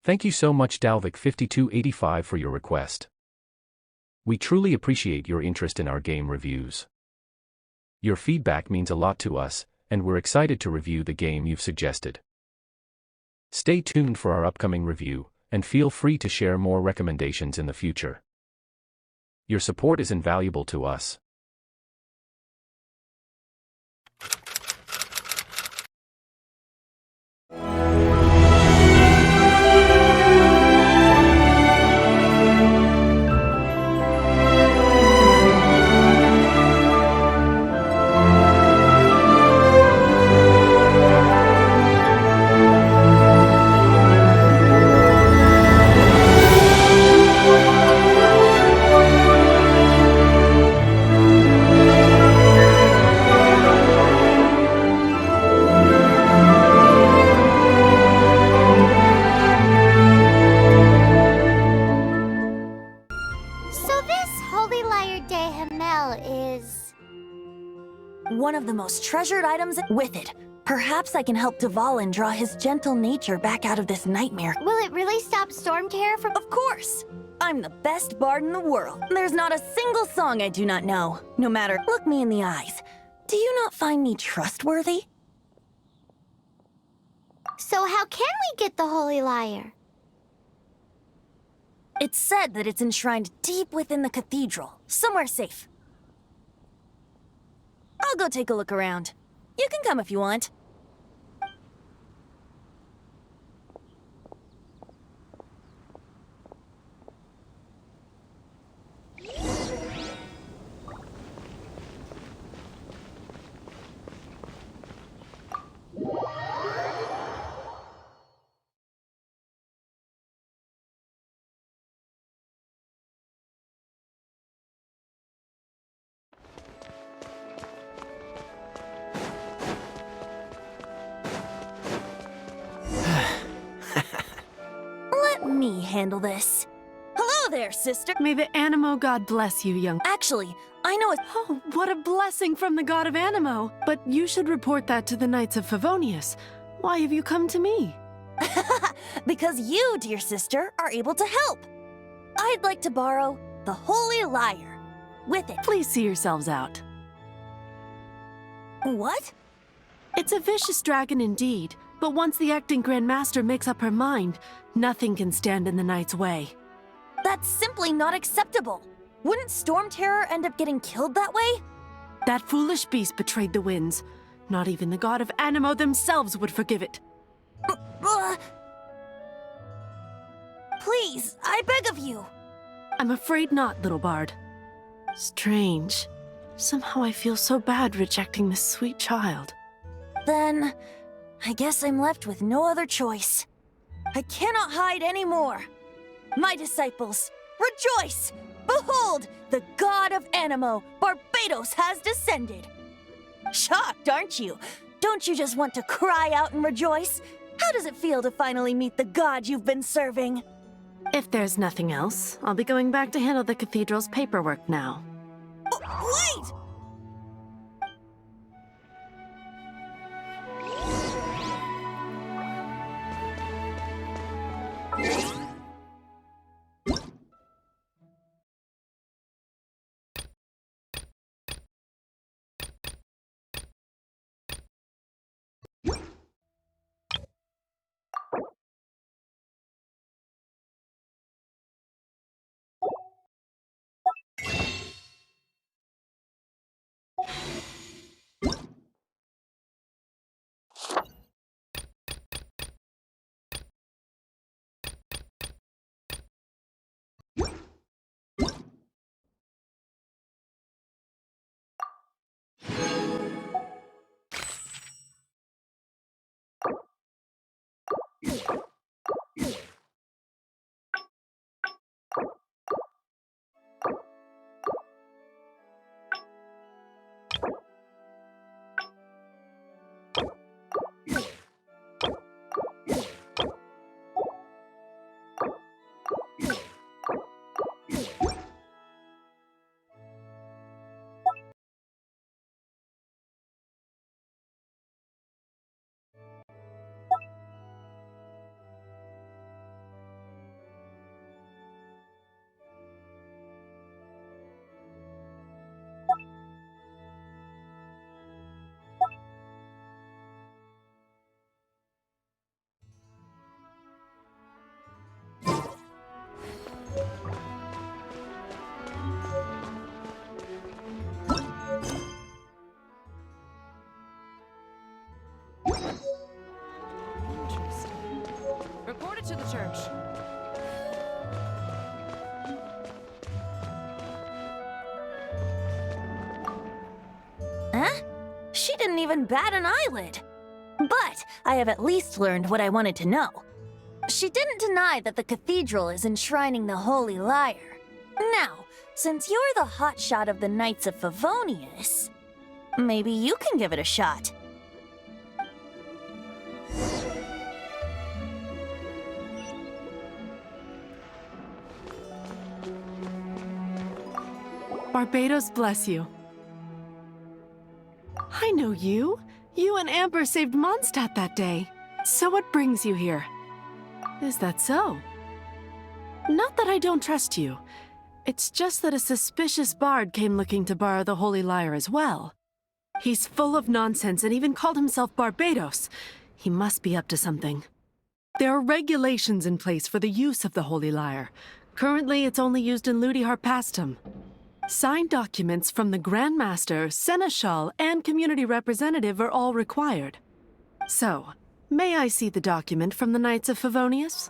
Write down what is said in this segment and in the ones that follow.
Thank you so much Dalvik5285 for your request. We truly appreciate your interest in our game reviews. Your feedback means a lot to us, and we're excited to review the game you've suggested. Stay tuned for our upcoming review, and feel free to share more recommendations in the future. Your support is invaluable to us. One of the most treasured items with it. Perhaps I can help Dvalin draw his gentle nature back out of this nightmare. Will it really stop Storm Terror from— Of course! I'm the best bard in the world. There's not a single song I do not know. No matter, look me in the eyes. Do you not find me trustworthy? So how can we get the Holy Lyre? It's said that it's enshrined deep within the cathedral, somewhere safe. I'll go take a look around. You can come if you want. Let me handle this. Hello there, sister. May the Animo god bless you, young— Actually, I know it's— Oh, what a blessing from the god of Animo! But you should report that to the Knights of Favonius. Why have you come to me? Because you, dear sister, are able to help. I'd like to borrow the Holy Lyre. With it. Please see yourselves out. What? It's a vicious dragon indeed, but once the acting Grand Master makes up her mind, nothing can stand in the Knight's way. That's simply not acceptable. Wouldn't Storm Terror end up getting killed that way? That foolish beast betrayed the winds. Not even the god of Animo themselves would forgive it. Please, I beg of you. I'm afraid not, little bard. Strange. Somehow I feel so bad rejecting this sweet child. Then, I guess I'm left with no other choice. I cannot hide anymore. My disciples, rejoice! Behold, the god of Animo, Barbados, has descended. Shocked, aren't you? Don't you just want to cry out and rejoice? How does it feel to finally meet the god you've been serving? If there's nothing else, I'll be going back to handle the cathedral's paperwork now. Wait! it to the church. Huh? She didn't even bat an eyelid. But I have at least learned what I wanted to know. She didn't deny that the cathedral is enshrining the Holy Lyre. Now, since you're the hotshot of the Knights of Favonius, maybe you can give it a shot. Barbados bless you. I know you. You and Amber saved Mondstadt that day. So what brings you here? Is that so? Not that I don't trust you. It's just that a suspicious bard came looking to borrow the Holy Lyre as well. He's full of nonsense and even called himself Barbados. He must be up to something. There are regulations in place for the use of the Holy Lyre. Currently, it's only used in Ludi Harpastum. Signed documents from the Grand Master, Seneschal, and Community Representative are all required. So, may I see the document from the Knights of Favonius?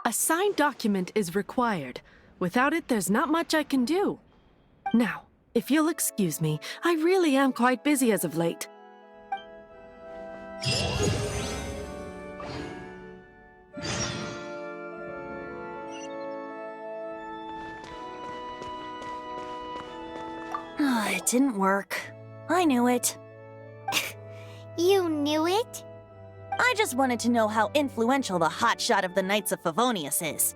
A signed document is required. Without it, there's not much I can do. Now, if you'll excuse me, I really am quite busy as of late. It didn't work. I knew it. You knew it? I just wanted to know how influential the hotshot of the Knights of Favonius is.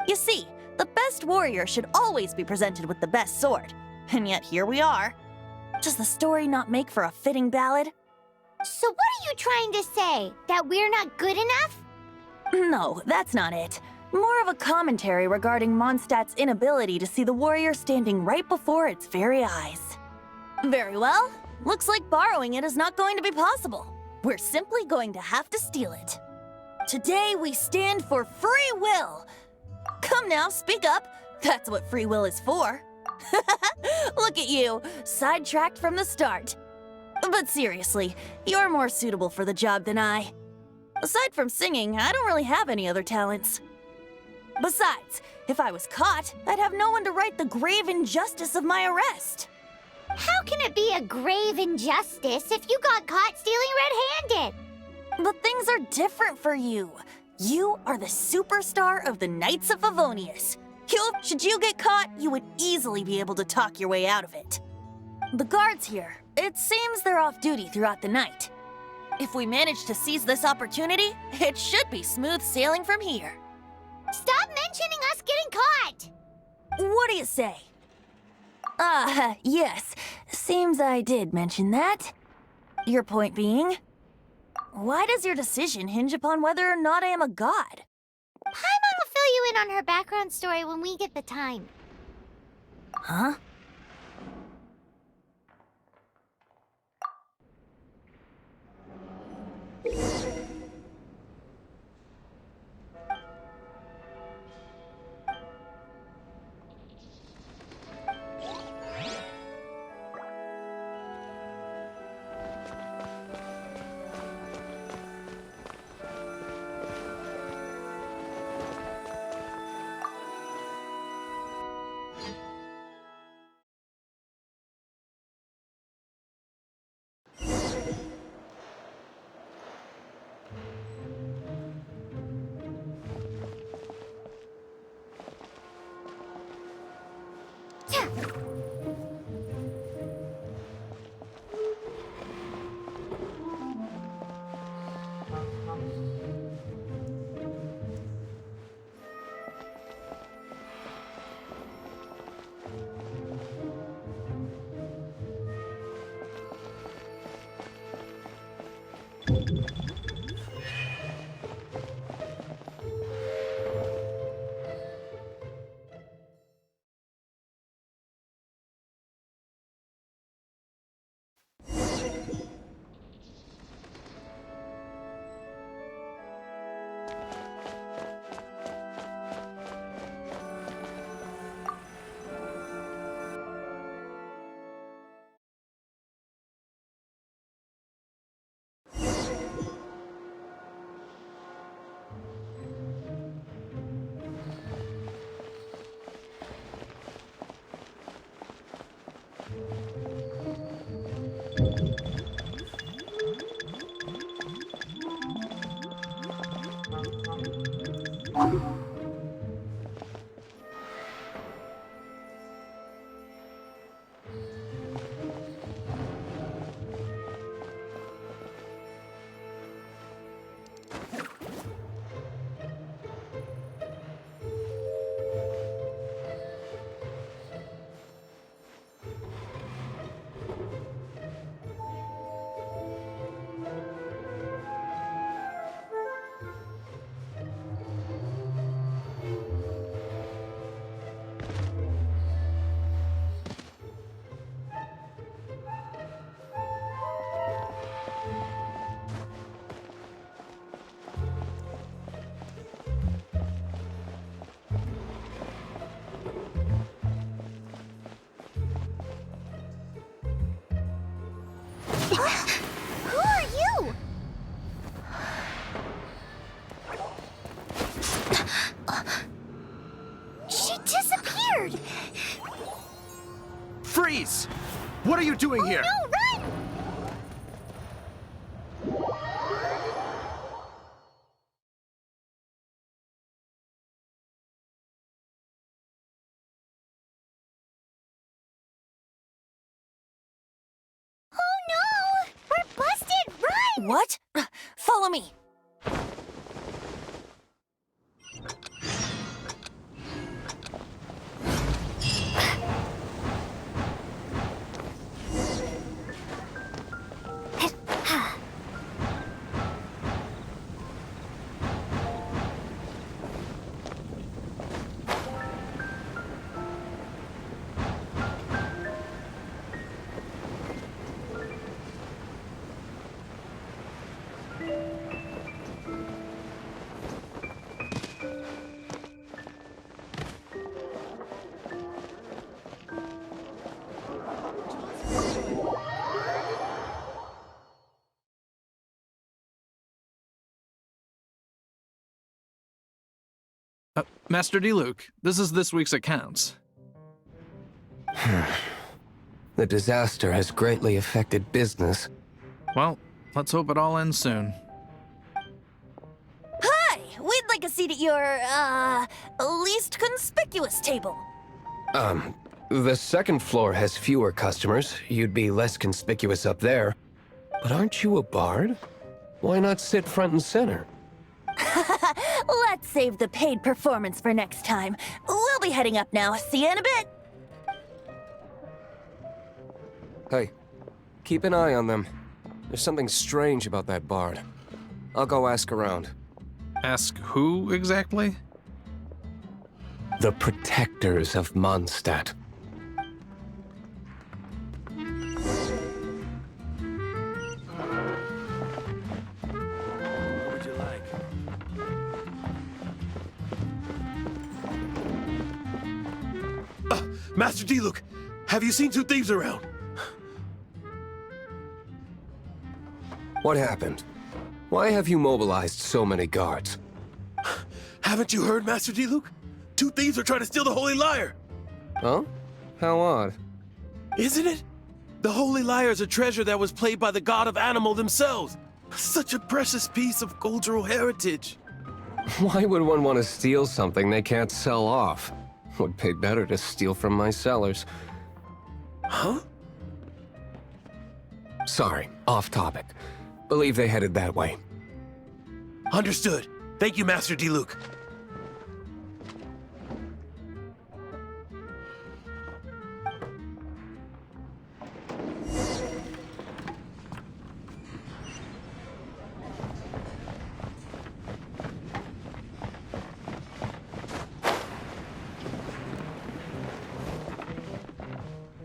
You see, the best warrior should always be presented with the best sword. And yet here we are. Does the story not make for a fitting ballad? So what are you trying to say? That we're not good enough? No, that's not it. More of a commentary regarding Mondstadt's inability to see the warrior standing right before its very eyes. Very well. Looks like borrowing it is not going to be possible. We're simply going to have to steal it. Today we stand for free will. Come now, speak up. That's what free will is for. Look at you, sidetracked from the start. But seriously, you're more suitable for the job than I. Aside from singing, I don't really have any other talents. Besides, if I was caught, I'd have no one to right the grave injustice of my arrest. How can it be a grave injustice if you got caught stealing red-handed? But things are different for you. You are the superstar of the Knights of Favonius. Should you get caught, you would easily be able to talk your way out of it. The guards here, it seems they're off duty throughout the night. If we manage to seize this opportunity, it should be smooth sailing from here. Stop mentioning us getting caught! What do you say? Yes. Seems I did mention that. Your point being? Why does your decision hinge upon whether or not I am a god? Paimon will fill you in on her background story when we get the time. Huh? Who are you? She disappeared. Freeze! What are you doing here? No, run! Oh no! We're busted! Run! What? Follow me. Master D-Luke, this is this week's accounts. The disaster has greatly affected business. Well, let's hope it all ends soon. Hi! We'd like a seat at your, least conspicuous table. The second floor has fewer customers. You'd be less conspicuous up there. But aren't you a bard? Why not sit front and center? Let's save the paid performance for next time. We'll be heading up now. See you in a bit. Hey, keep an eye on them. There's something strange about that bard. I'll go ask around. Ask who exactly? The protectors of Mondstadt. What would you like? Master D-Luke, have you seen two thieves around? What happened? Why have you mobilized so many guards? Haven't you heard, Master D-Luke? Two thieves are trying to steal the Holy Lyre! Huh? How odd. Isn't it? The Holy Lyre is a treasure that was played by the god of animal themselves. Such a precious piece of cultural heritage. Why would one want to steal something they can't sell off? Would pay better to steal from my sellers. Huh? Sorry, off topic. Believe they headed that way. Understood. Thank you, Master D-Luke.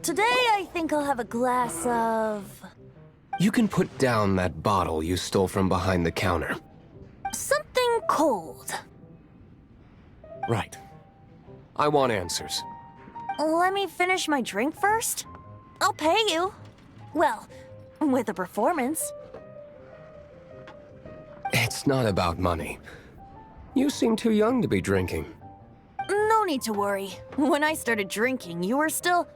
Today, I think I'll have a glass of... You can put down that bottle you stole from behind the counter. something cold. Right. I want answers. Let me finish my drink first. I'll pay you. Well, with a performance. It's not about money. You seem too young to be drinking. No need to worry. When I started drinking, you were still...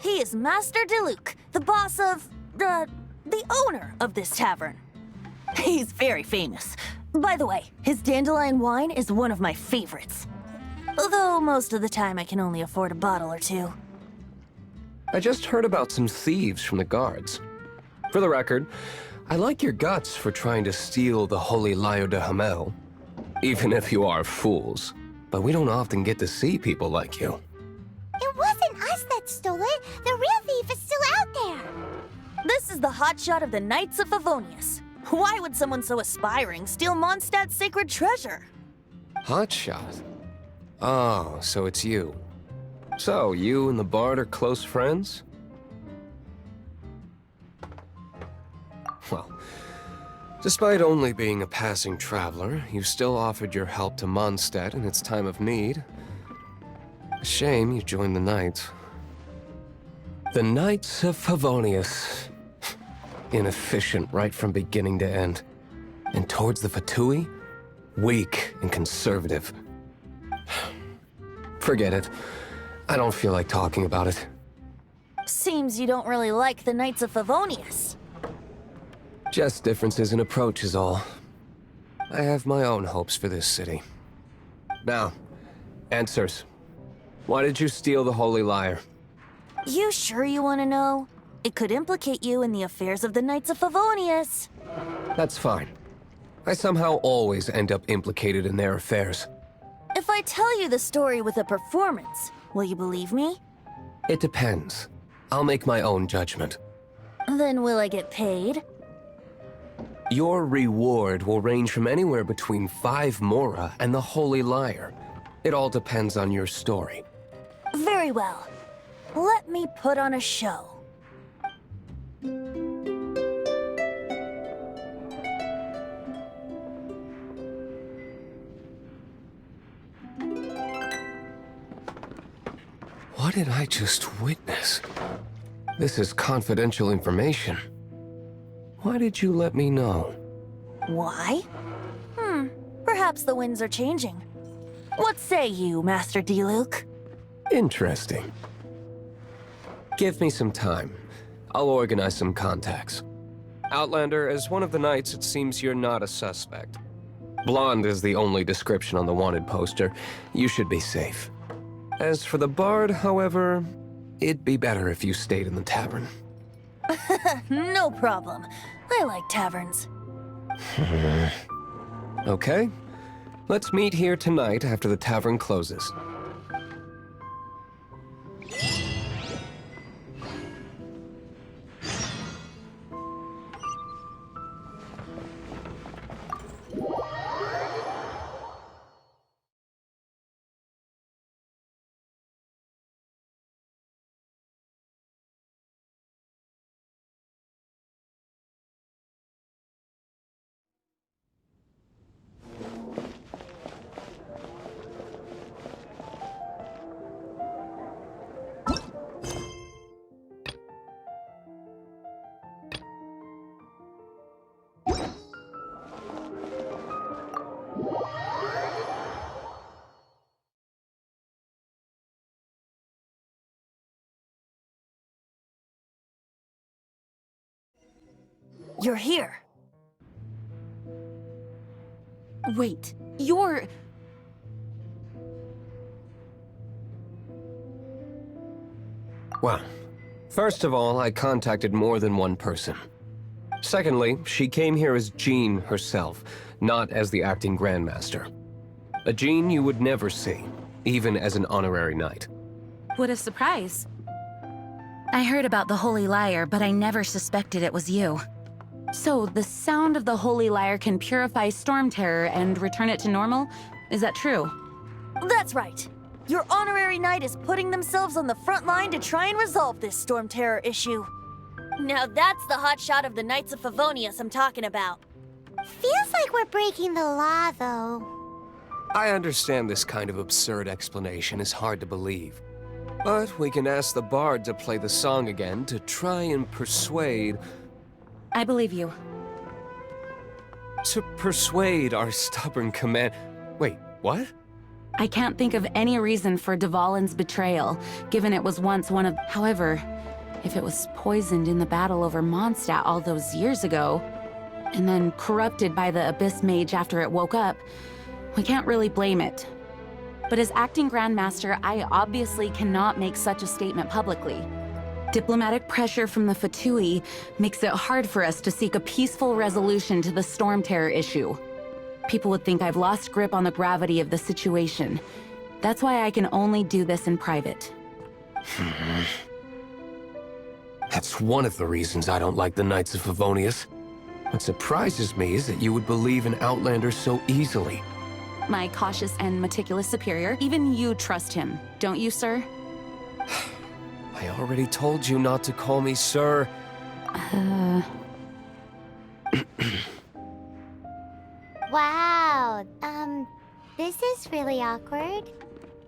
He is Master D-Luke, the boss of... the owner of this tavern. He's very famous. By the way, his dandelion wine is one of my favorites. Although most of the time I can only afford a bottle or two. I just heard about some thieves from the guards. For the record, I like your guts for trying to steal the holy lyre de Hamel. Even if you are fools. But we don't often get to see people like you. It wasn't us that stole it. The real thief is still out there. This is the hotshot of the Knights of Favonius. Why would someone so aspiring steal Mondstadt's sacred treasure? Hotshot? Oh, so it's you. So, you and the Bard are close friends? Well, despite only being a passing traveler, you still offered your help to Mondstadt in its time of need. A shame you joined the Knights. The Knights of Favonius. Inefficient right from beginning to end. And towards the Fatui, weak and conservative. Forget it. I don't feel like talking about it. Seems you don't really like the Knights of Favonius. Just differences in approach is all. I have my own hopes for this city. Now, answers. Why did you steal the Holy Lyre? You sure you want to know? It could implicate you in the affairs of the Knights of Favonius. That's fine. I somehow always end up implicated in their affairs. If I tell you the story with a performance, will you believe me? It depends. I'll make my own judgment. Then will I get paid? Your reward will range from anywhere between 5 mora and the Holy Lyre. It all depends on your story. Very well. Let me put on a show. What did I just witness? This is confidential information. Why did you let me know? Why? Perhaps the winds are changing. What say you, Master Diluc? Interesting. Give me some time. I'll organize some contacts. Outlander, as one of the knights, it seems you're not a suspect. Blonde is the only description on the wanted poster. You should be safe. As for the Bard, however, it'd be better if you stayed in the tavern. No problem. I like taverns. Okay. Let's meet here tonight after the tavern closes. You're here. Wait, you're... Well, first of all, I contacted more than one person. Secondly, she came here as Jean herself, not as the acting Grandmaster. A Jean you would never see, even as an honorary knight. What a surprise. I heard about the Holy Lyre, but I never suspected it was you. So, the sound of the Holy Lyre can purify Storm Terror and return it to normal? Is that true? That's right. Your honorary knight is putting themselves on the front line to try and resolve this Storm Terror issue. Now that's the hotshot of the Knights of Favonius I'm talking about. Feels like we're breaking the law, though. I understand this kind of absurd explanation is hard to believe. But we can ask the Bard to play the song again to try and persuade... I believe you. To persuade our stubborn command... Wait, what? I can't think of any reason for Dvalin's betrayal, given it was once one of... However, if it was poisoned in the battle over Mondstadt all those years ago, and then corrupted by the Abyss Mage after it woke up, we can't really blame it. But as acting Grandmaster, I obviously cannot make such a statement publicly. Diplomatic pressure from the Fatui makes it hard for us to seek a peaceful resolution to the Storm Terror issue. People would think I've lost grip on the gravity of the situation. That's why I can only do this in private. That's one of the reasons I don't like the Knights of Favonius. What surprises me is that you would believe in Outlander so easily. My cautious and meticulous superior, even you trust him, don't you, sir? I already told you not to call me sir. Wow, this is really awkward.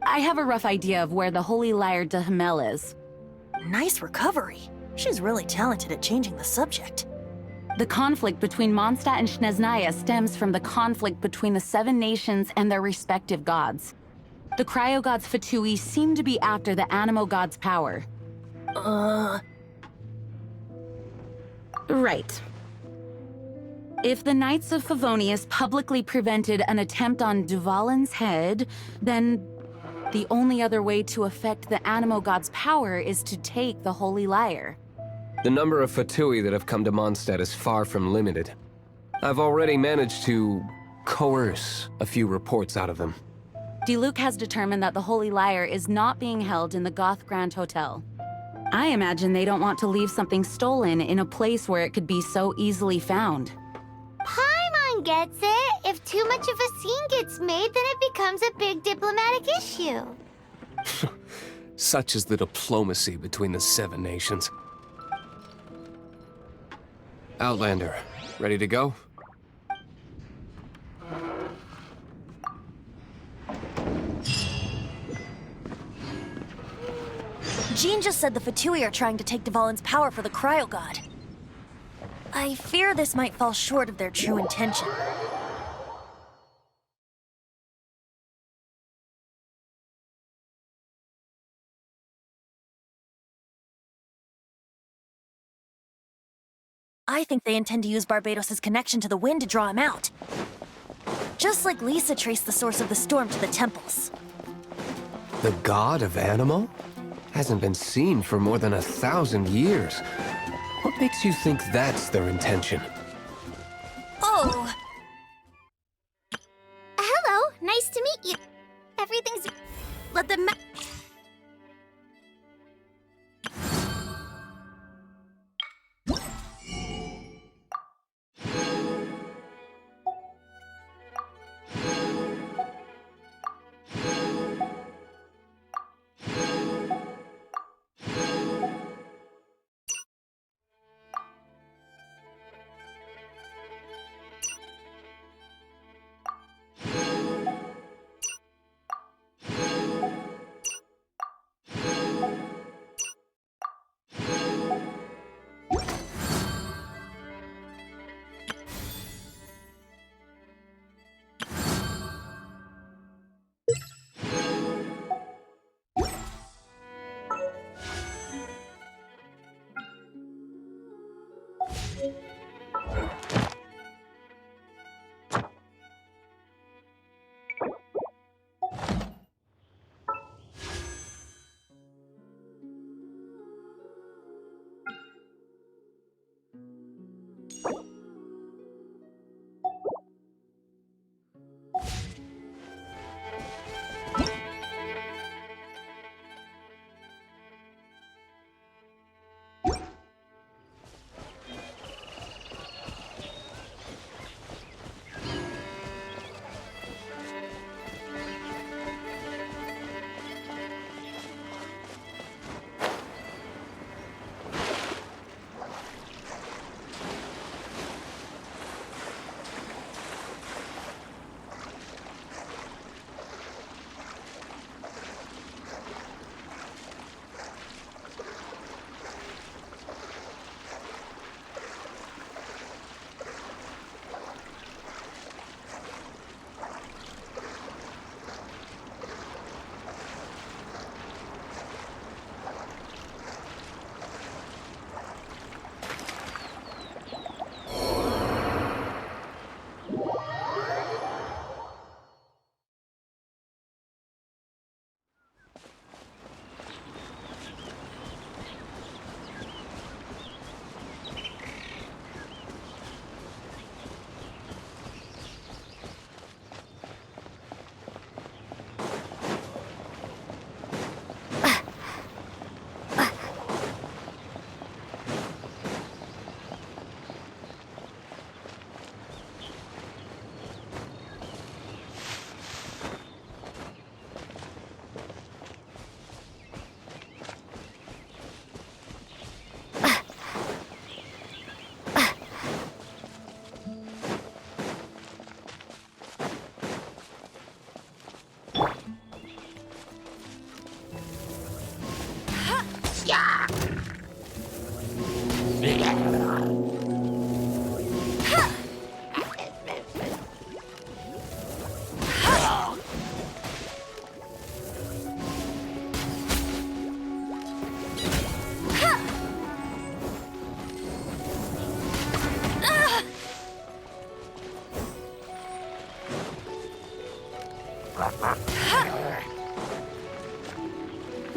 I have a rough idea of where the Holy Liar de Hamel is. Nice recovery. She's really talented at changing the subject. The conflict between Mondstadt and Snezhnaya stems from the conflict between the 7 nations and their respective gods. The Cryo Gods Fatui seem to be after the Animo God's power. Right. If the Knights of Favonius publicly prevented an attempt on Duvalin's head, then the only other way to affect the Animo God's power is to take the Holy Liar. The number of Fatui that have come to Mondstadt is far from limited. I've already managed to coerce a few reports out of them. Diluc has determined that the Holy Liar is not being held in the Goth Grand Hotel. I imagine they don't want to leave something stolen in a place where it could be so easily found. Paimon gets it. If too much of a scene gets made, then it becomes a big diplomatic issue. Such is the diplomacy between the 7 nations. Outlander, ready to go? Jean just said the Fatui are trying to take Duvalin's power for the Cryo God. I fear this might fall short of their true intention. I think they intend to use Barbados' connection to the wind to draw him out. Just like Lisa traced the source of the storm to the temples. The god of Animo? Hasn't been seen for more than 1,000 years. What makes you think that's their intention? Oh! Hello, nice to meet you. Everything's... Let them...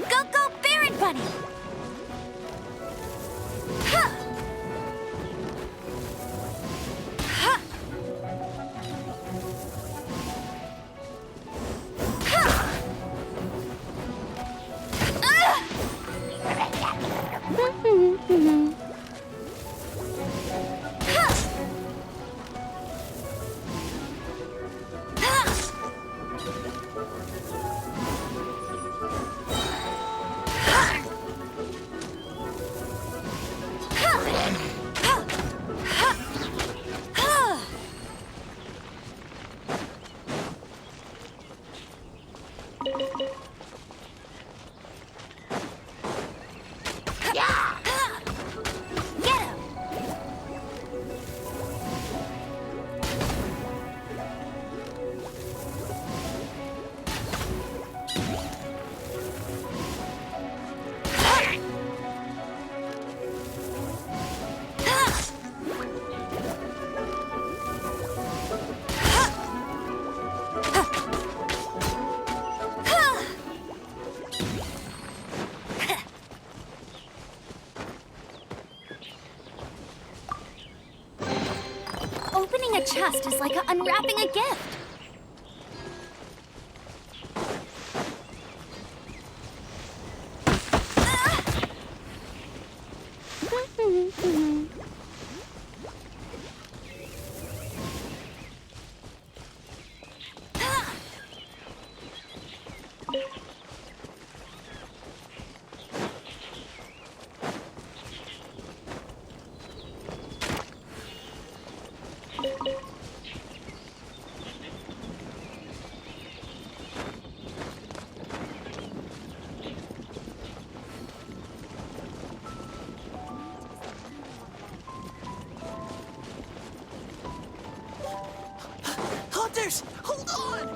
Go, go, Baron Bunny! Ha! Ha! Ha! Get him! Opening a chest is like unwrapping a gift. Hunters, hold on!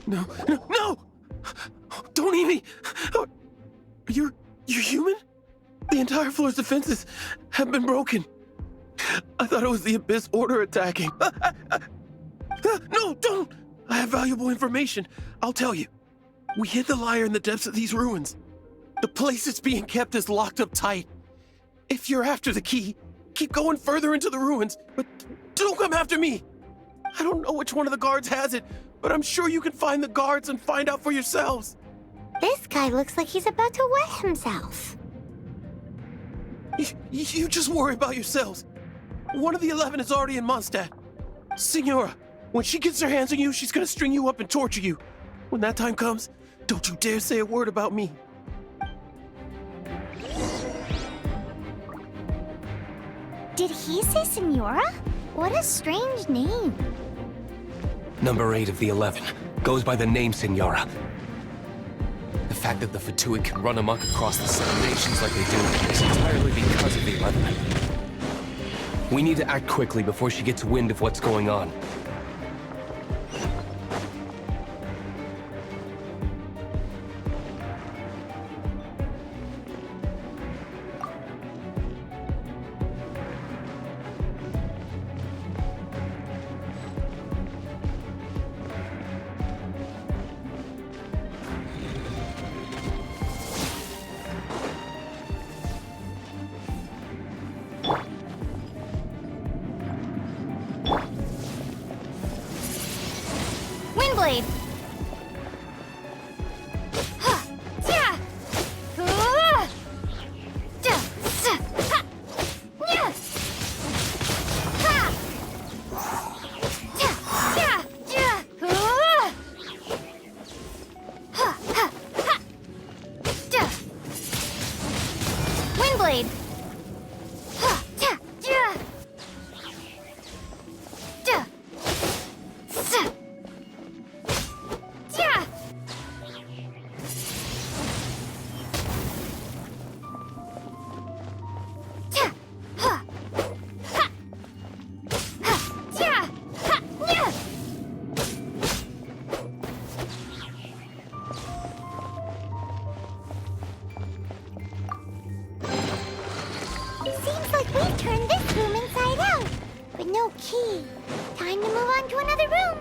No, no, no! Don't eat me! You're human? The entire floor's defenses have been broken. I thought it was the Abyss Order attacking. No, don't! I have valuable information. I'll tell you. We hid the lyre in the depths of these ruins. The place it's being kept is locked up tight. If you're after the key, keep going further into the ruins, but don't come after me. I don't know which one of the guards has it, but I'm sure you can find the guards and find out for yourselves. This guy looks like he's about to wet himself. You just worry about yourselves. One of the 11 is already in Mondstadt. Signora, when she gets her hands on you, she's gonna string you up and torture you. When that time comes, don't you dare say a word about me. Did he say Senora? What a strange name. Number 8 of the 11 goes by the name Senora. The fact that the Fatuit can run amok across the 7 nations like they do is entirely because of the 11. We need to act quickly before she gets wind of what's going on. Windblade. Ha! Yeah! Windblade. Seems like we've turned this room inside out, but no key. Time to move on to another room.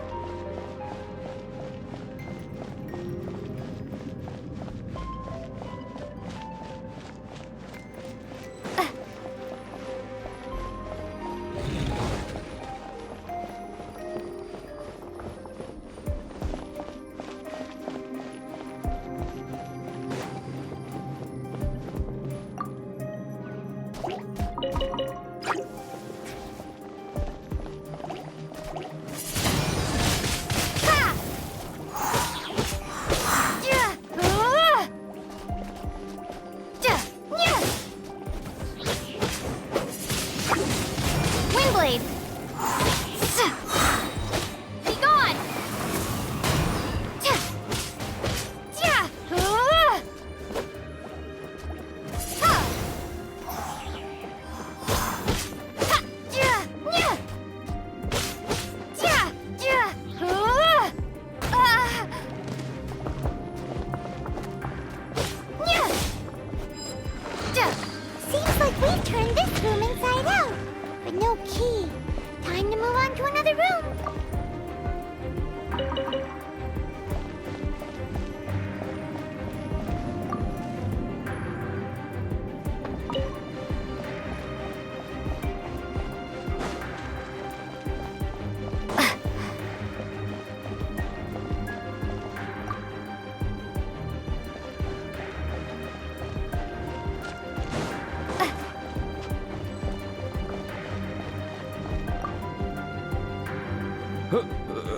Windblade! Be gone! Seems like we've turned this room inside out, but no key. Time to move on to another room.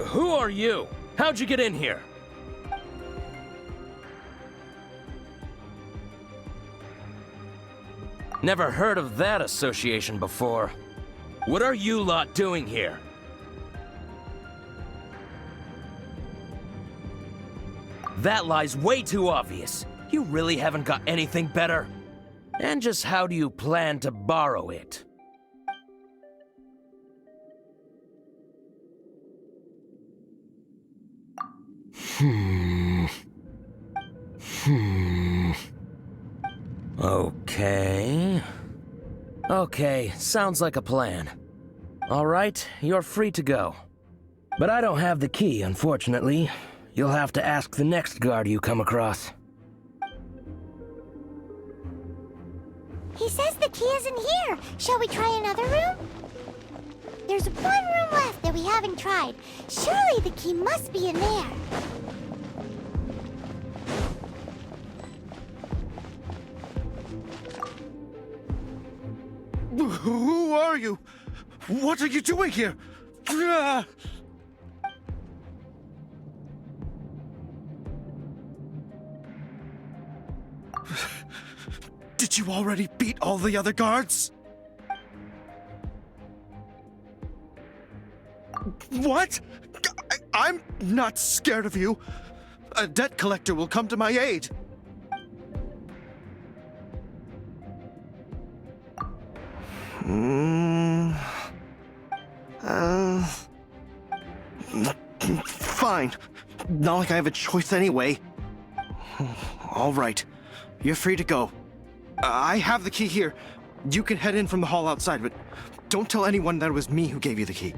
Who are you? How'd you get in here? Never heard of that association before. What are you lot doing here? That lie's way too obvious. You really haven't got anything better? And just how do you plan to borrow it? Okay, sounds like a plan. All right, you're free to go. But I don't have the key, unfortunately. You'll have to ask the next guard you come across. He says the key isn't here. Shall we try another room? There's one room left that we haven't tried. Surely the key must be in there. Who are you? What are you doing here? Did you already beat all the other guards? What? I'm not scared of you. A debt collector will come to my aid. Fine. Not like I have a choice anyway. All right. You're free to go. I have the key here. You can head in from the hall outside, but don't tell anyone that it was me who gave you the key.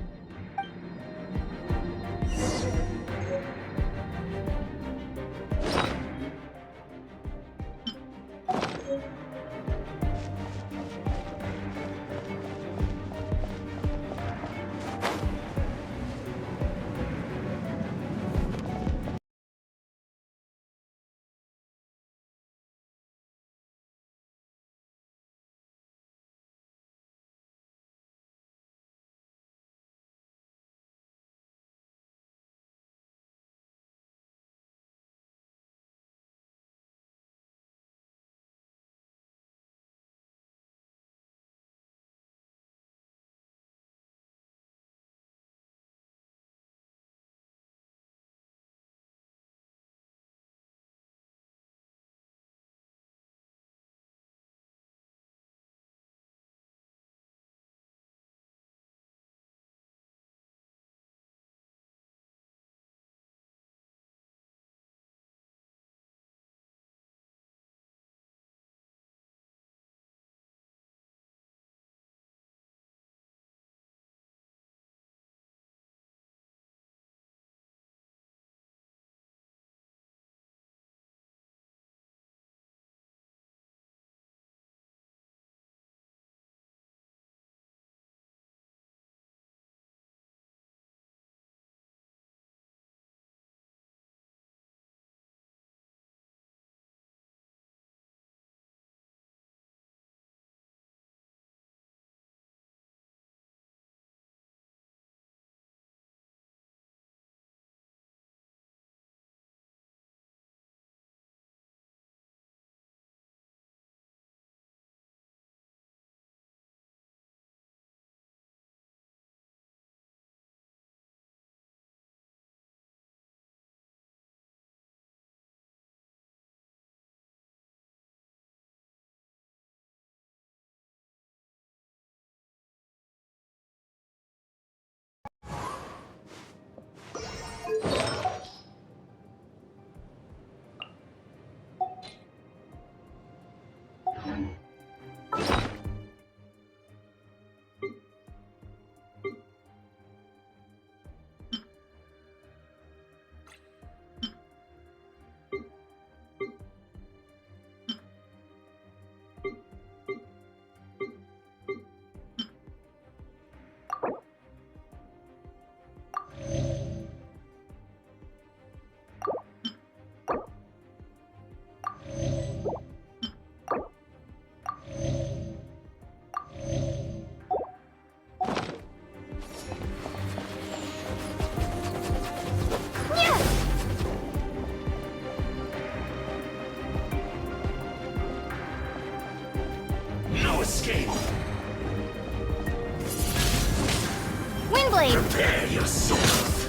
Windblade! Prepare yourself!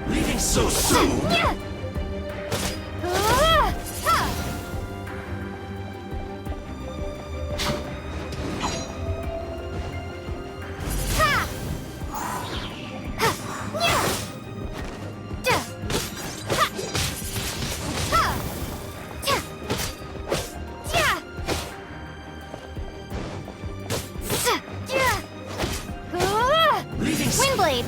Leaving so soon! Windblade!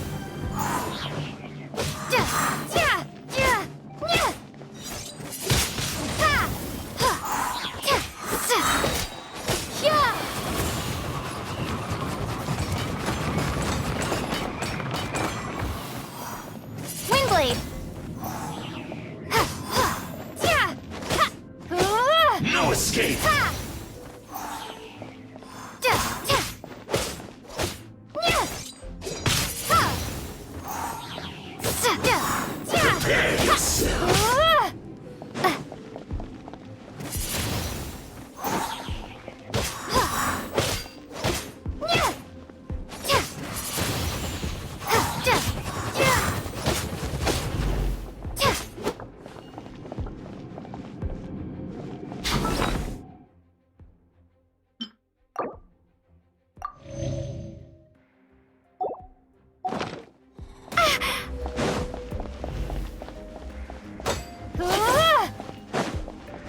Windblade! No escape! Prepare yourself!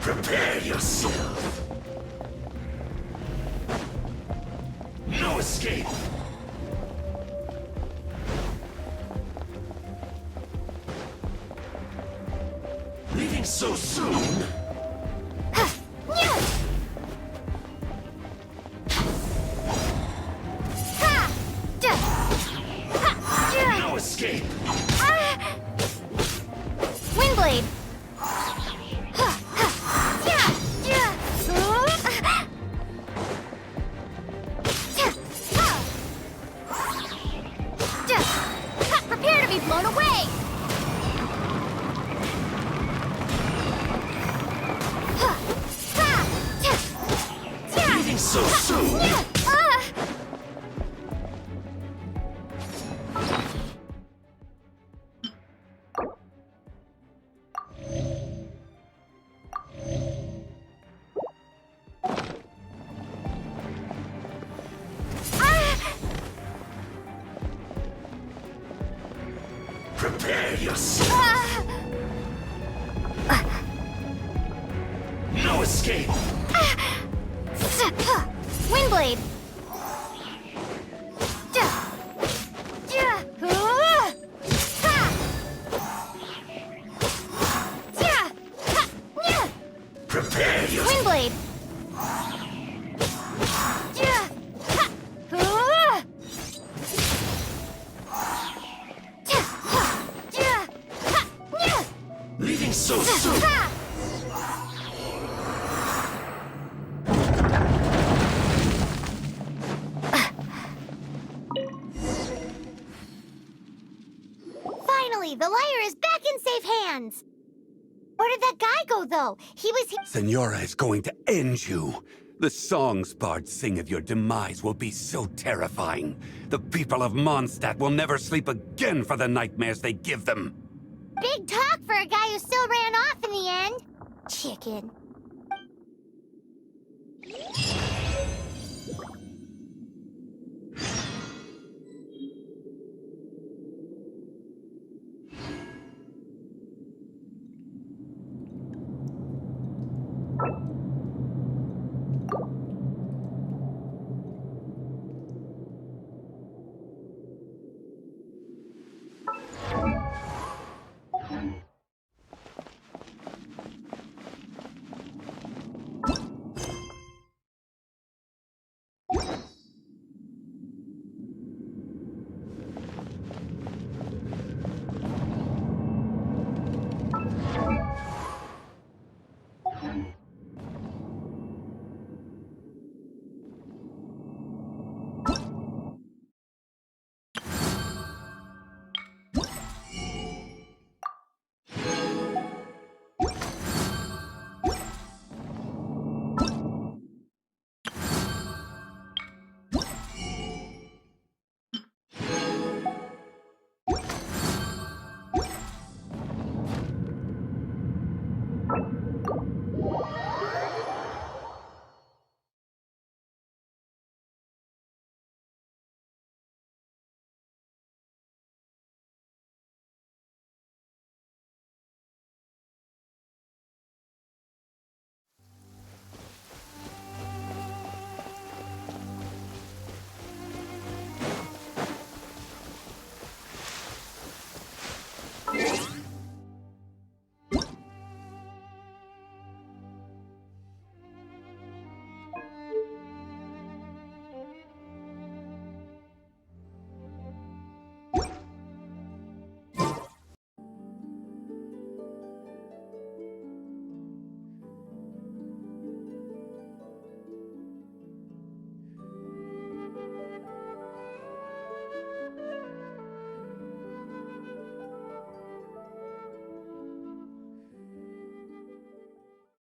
Prepare yourself! No escape! Leaving so soon? No escape! Windblade! Prepare to be blown away! Leaving so soon? Prepare yourself! No escape! Windblade! Prepare yourself! Windblade! Leaving so soon? Finally, the liar is back in safe hands! Where did that guy go, though? He was here. Senora is going to end you. The songs bards sing of your demise will be so terrifying. The people of Mondstadt will never sleep again for the nightmares they give them. Big talk for a guy who still ran off in the end. Chicken.